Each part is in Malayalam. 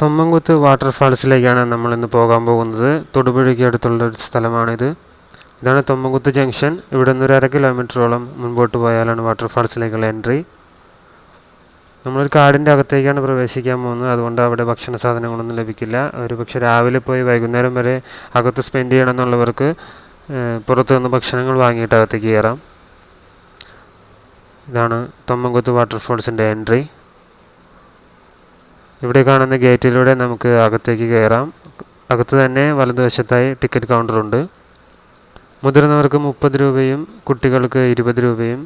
തൊമ്മൻകുത്ത് വാട്ടർഫാൾസിലേക്കാണ് നമ്മളിന്ന് പോകാൻ പോകുന്നത്. തൊടുപുഴയ്ക്ക് അടുത്തുള്ളൊരു സ്ഥലമാണിത്. ഇതാണ് തൊമ്മൻകുത്ത് ജംഗ്ഷൻ. ഇവിടെ നിന്ന് 1.5 കിലോമീറ്ററോളം മുൻപോട്ട് പോയാലാണ് വാട്ടർഫാൾസിലേക്കുള്ള എൻട്രി. നമ്മളൊരു കാടിൻ്റെ അകത്തേക്കാണ് പ്രവേശിക്കാൻ പോകുന്നത്. അതുകൊണ്ട് അവിടെ ഭക്ഷണ സാധനങ്ങളൊന്നും ലഭിക്കില്ല. ഒരുപക്ഷെ രാവിലെ പോയി വൈകുന്നേരം വരെ അകത്ത് സ്പെൻഡ് ചെയ്യണമെന്നുള്ളവർക്ക് പുറത്തു നിന്ന് ഭക്ഷണങ്ങൾ വാങ്ങിയിട്ട് അകത്തേക്ക് കയറാം. ഇതാണ് തൊമ്മൻകുത്ത് വാട്ടർഫാൾസിൻ്റെ എൻട്രി. ഇവിടെ കാണുന്ന ഗേറ്റിലൂടെ നമുക്ക് അകത്തേക്ക് കയറാം. അകത്ത് തന്നെ വലതുവശത്തായി ടിക്കറ്റ് കൗണ്ടറുണ്ട്. മുതിർന്നവർക്ക് 30 രൂപയും കുട്ടികൾക്ക് 20 രൂപയും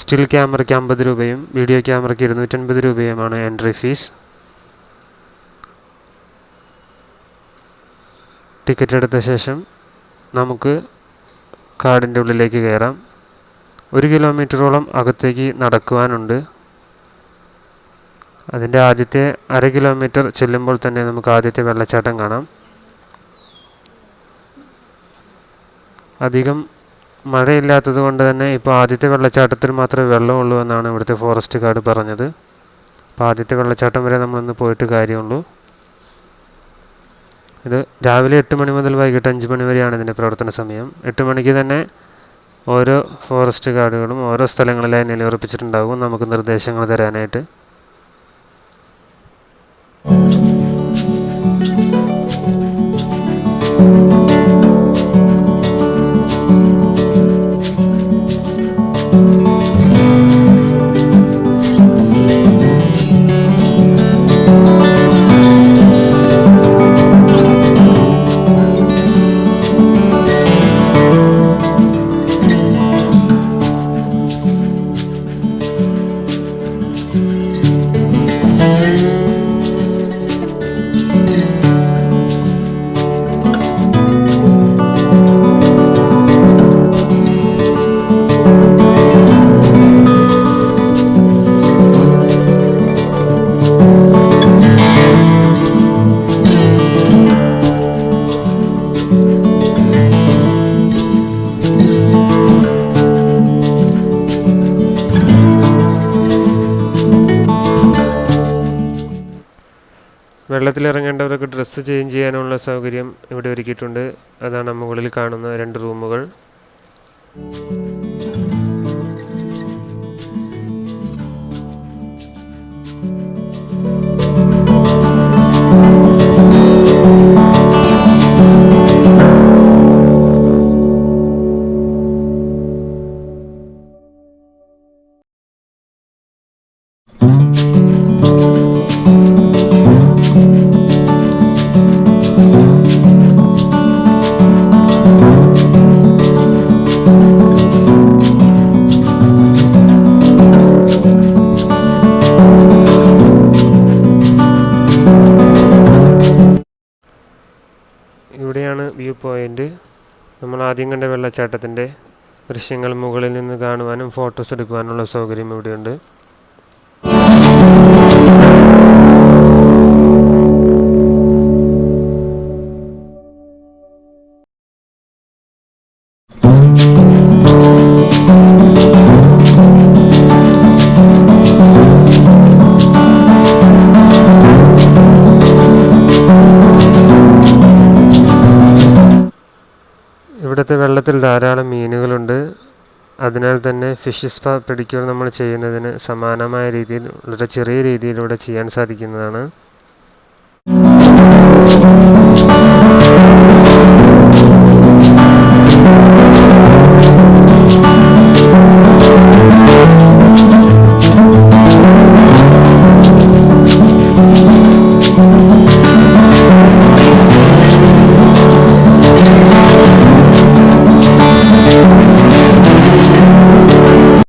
സ്റ്റിൽ ക്യാമറയ്ക്ക് 50 രൂപയും വീഡിയോ ക്യാമറയ്ക്ക് 250 രൂപയുമാണ് എൻട്രി ഫീസ്. ടിക്കറ്റ് എടുത്ത ശേഷം നമുക്ക് കാടിൻ്റെ ഉള്ളിലേക്ക് കയറാം. 1 കിലോമീറ്ററോളം അകത്തേക്ക് നടക്കുവാനുണ്ട്. അതിൻ്റെ ആദ്യത്തെ 1/2 കിലോമീറ്റർ ചെല്ലുമ്പോൾ തന്നെ നമുക്ക് ആദ്യത്തെ വെള്ളച്ചാട്ടം കാണാം. അധികം മഴയില്ലാത്തത് കൊണ്ട് തന്നെ ഇപ്പോൾ ആദ്യത്തെ വെള്ളച്ചാട്ടത്തിൽ മാത്രമേ വെള്ളമുള്ളൂ എന്നാണ് ഇവിടുത്തെ ഫോറസ്റ്റ് ഗാർഡ് പറഞ്ഞത്. അപ്പോൾ ആദ്യത്തെ വെള്ളച്ചാട്ടം വരെ നമ്മളിന്ന് പോയിട്ട് കാര്യമുള്ളൂ. ഇത് രാവിലെ 8 മണി മുതൽ വൈകിട്ട് 5 മണി വരെയാണ് ഇതിൻ്റെ പ്രവർത്തന സമയം. 8 മണിക്ക് തന്നെ ഓരോ ഫോറസ്റ്റ് ഗാർഡുകളും ഓരോ സ്ഥലങ്ങളിലായി നിലയുറപ്പിച്ചിട്ടുണ്ടാകും നമുക്ക് നിർദ്ദേശങ്ങൾ തരാനായിട്ട്. വെള്ളത്തിലിറങ്ങേണ്ടവർക്ക് ഡ്രസ്സ് ചേഞ്ച് ചെയ്യാനുള്ള സൗകര്യം ഇവിടെ ഒരുക്കിയിട്ടുണ്ട്. അതാണ് മുകളിൽ കാണുന്ന 2 റൂമുകൾ. ഇവിടെയാണ് വ്യൂ പോയിൻ്റ്. നമ്മൾ ആദ്യം കണ്ട വെള്ളച്ചാട്ടത്തിൻ്റെ ദൃശ്യങ്ങൾ മുകളിൽ നിന്ന് കാണുവാനും ഫോട്ടോസ് എടുക്കുവാനുള്ള സൗകര്യം ഇവിടെയുണ്ട്. ഇവിടുത്തെ വെള്ളത്തിൽ ധാരാളം മീനുകളുണ്ട്. അതിനാൽ തന്നെ ഫിഷ് സ്പാ പെഡിക്യൂർ നമ്മൾ ചെയ്യുന്നതിന് സമാനമായ രീതിയിൽ വളരെ ചെറിയ രീതിയിലൂടെ ചെയ്യാൻ സാധിക്കുന്നതാണ്.